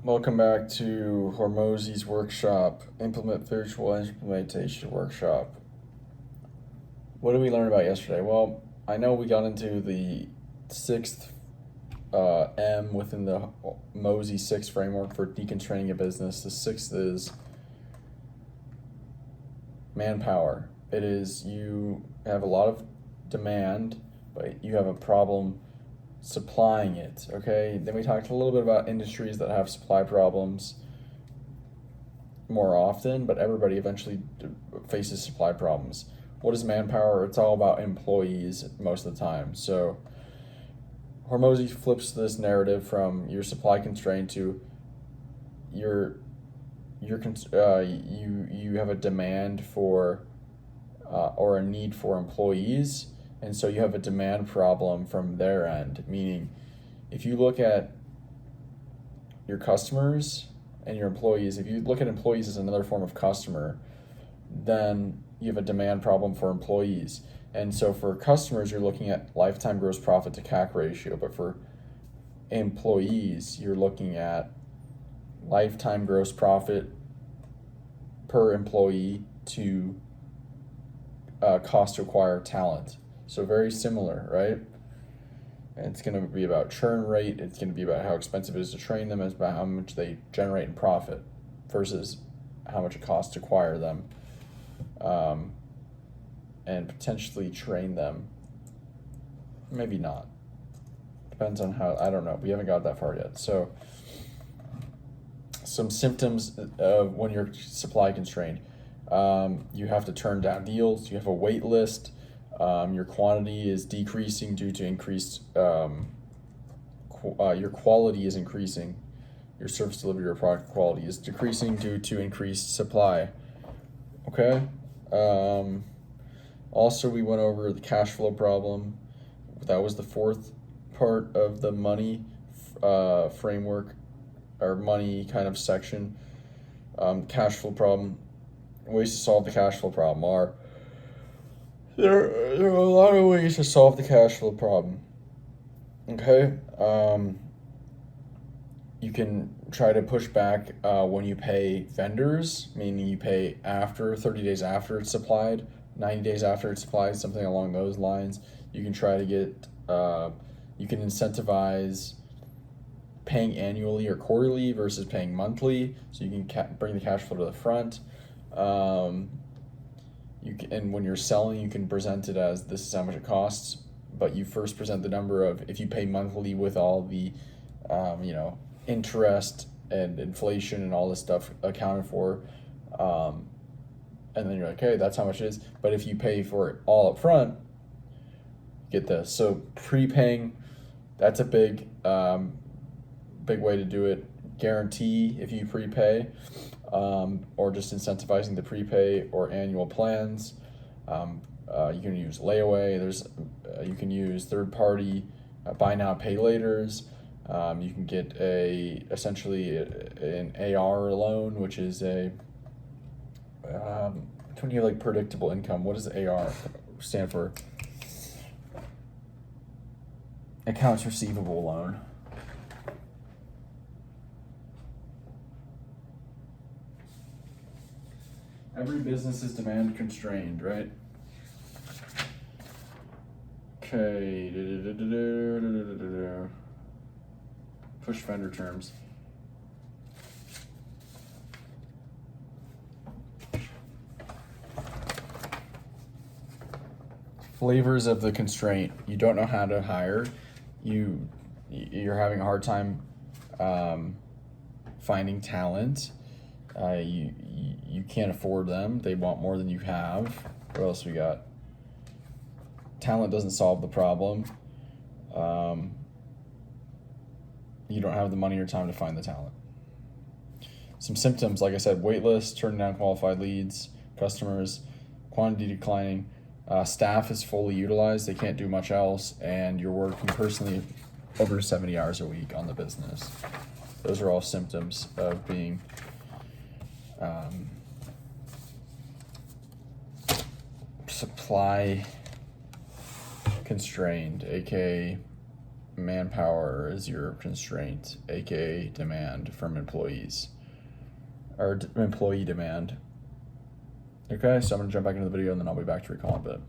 Welcome back to Hormozi's workshop, Implement Virtual Implementation Workshop. What did we learn about yesterday? Well, I know we got into the sixth M within the Hormozi 6 framework for deconstraining a business. The sixth is manpower. It is you have a lot of demand, but you have a problem supplying it. Okay, then we talked a little bit about industries that have supply problems more often, but everybody eventually faces supply problems. What is manpower? It's all about employees most of the time. So Hormozi flips this narrative from your supply constraint to you have a demand for or a need for employees, and so you have a demand problem from their end. Meaning, if you look at your customers and your employees, if you look at employees as another form of customer, then you have a demand problem for employees. And so for customers, you're looking at lifetime gross profit to CAC ratio, but for employees, you're looking at lifetime gross profit per employee to cost to acquire talent. So very similar, right? And it's going to be about churn rate. It's going to be about how expensive it is to train them. It's about how much they generate in profit versus how much it costs to acquire them, and potentially train them. Maybe not. Depends on how, I don't know. We haven't got that far yet. So some symptoms of when you're supply constrained. You have to turn down deals. You have a wait list. Your quantity is decreasing due to increased, your quality is increasing. Your service delivery or product quality is decreasing due to increased supply. Okay? Also, we went over the cash flow problem. That was the fourth part of the money framework or money kind of section. Cash flow problem. Ways to solve the cash flow problem are there are a lot of ways to solve the cash flow problem. Okay, you can try to push back when you pay vendors, meaning you pay after 30 days after it's supplied, 90 days after it's supplied, something along those lines. You can try to get you can incentivize paying annually or quarterly versus paying monthly, so you can bring the cash flow to the front. And when you're selling, you can present it as this is how much it costs, but you first present the number of if you pay monthly with all the, interest and inflation and all this stuff accounted for, and then you're like, okay, that's how much it is. But if you pay for it all up front, get this. So prepaying, that's a big way to do it. Guarantee if you prepay. Or just incentivizing the prepay or annual plans. You can use layaway. You can use third party buy now pay laters. You can get essentially an AR loan, which is when you have like predictable income. What does AR stand for? Accounts receivable loan. Every business is demand constrained, right? Okay. Push vendor terms. Flavors of the constraint. You don't know how to hire. You're having a hard time finding talent. You can't afford them. They want more than you have. What else we got? Talent doesn't solve the problem. You don't have the money or time to find the talent. Some symptoms, like I said, wait list, turning down qualified leads, customers, quantity declining, staff is fully utilized, they can't do much else, and you're working personally over 70 hours a week on the business. Those are all symptoms of being supply constrained, aka manpower is your constraint, aka demand from employees, or employee demand. Okay, so I'm gonna jump back into the video and then I'll be back to recall a bit.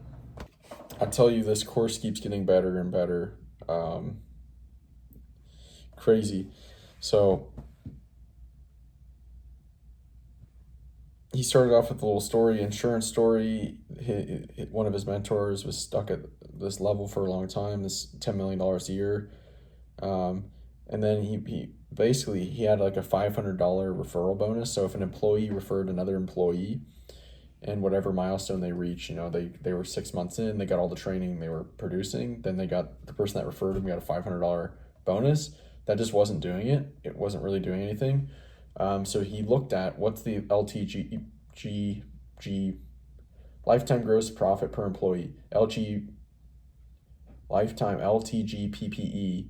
I tell you, this course keeps getting better and better. Crazy. So he started off with a little story, insurance story. One of his mentors was stuck at this level for a long time, this $10 million a year. And then he basically, he had like a $500 referral bonus. So if an employee referred another employee and whatever milestone they reach, they were 6 months in, they got all the training they were producing, then they got, the person that referred them got a $500 bonus. That just wasn't doing it. It wasn't really doing anything. So he looked at what's the LTG lifetime gross profit per employee, lifetime LTG PPE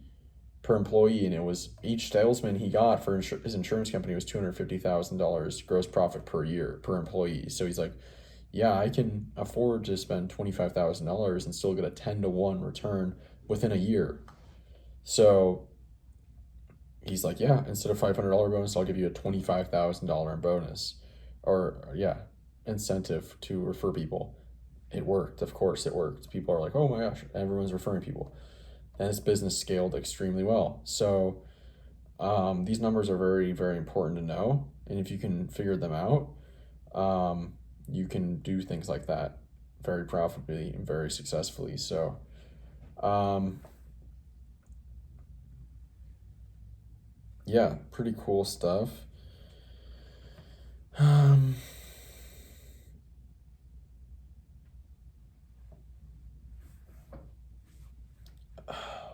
per employee, and it was each salesman he got for his insurance company was $250,000 gross profit per year per employee. So he's like, yeah, I can afford to spend $25,000 and still get a 10-to-1 return within a year. So he's like, yeah, instead of $500 bonus, I'll give you a $25,000 bonus, or incentive to refer people. It worked. Of course it worked. People are like, oh my gosh, everyone's referring people. And his business scaled extremely well. So these numbers are very, very important to know. And if you can figure them out, you can do things like that very profitably and very successfully. So yeah, pretty cool stuff.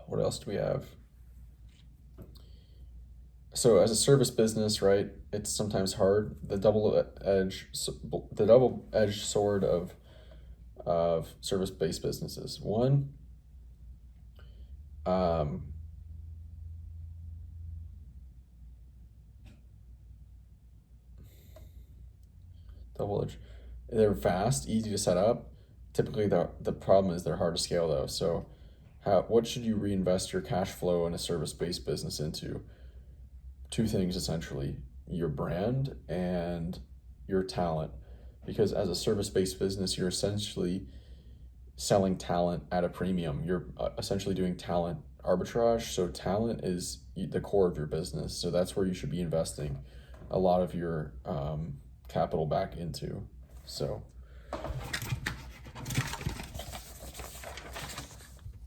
What else do we have? So as a service business, right, it's sometimes hard. The double-edged sword of service-based businesses. One, double-edged. They're fast, easy to set up. Typically, the problem is they're hard to scale, though. So what should you reinvest your cash flow in a service-based business into? Two things, essentially: your brand and your talent. Because as a service-based business, you're essentially selling talent at a premium. You're essentially doing talent arbitrage. So talent is the core of your business. So that's where you should be investing a lot of your capital back into. So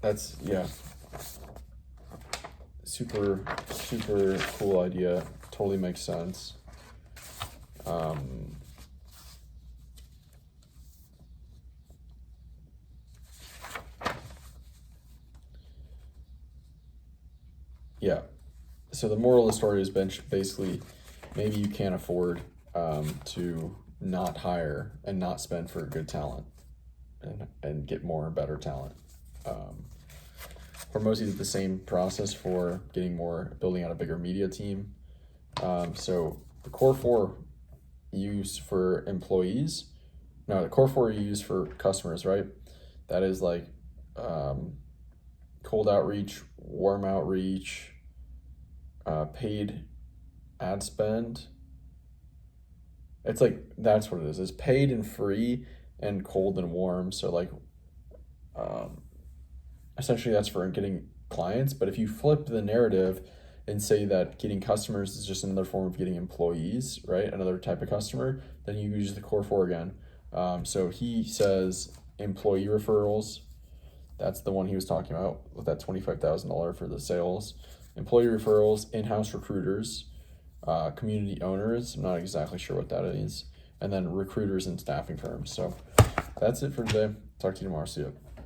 that's, yeah, super cool idea. Totally makes sense. Yeah, so the moral of the story is basically, maybe you can't afford to not hire and not spend for good talent and get more and better talent. Hormozi did the same process for building out a bigger media team. So the core four you use for employees, no, the core four you use for customers, right? That is like cold outreach, warm outreach, paid ad spend. It's like, that's what it is. It's paid and free and cold and warm. So like, essentially that's for getting clients. But if you flip the narrative and say that getting customers is just another form of getting employees, right? Another type of customer, then you use the core four again. So he says employee referrals. That's the one he was talking about with that $25,000 for the sales. Employee referrals, in-house recruiters, community owners. I'm not exactly sure what that is. And then recruiters and staffing firms. So that's it for today. Talk to you tomorrow. See you.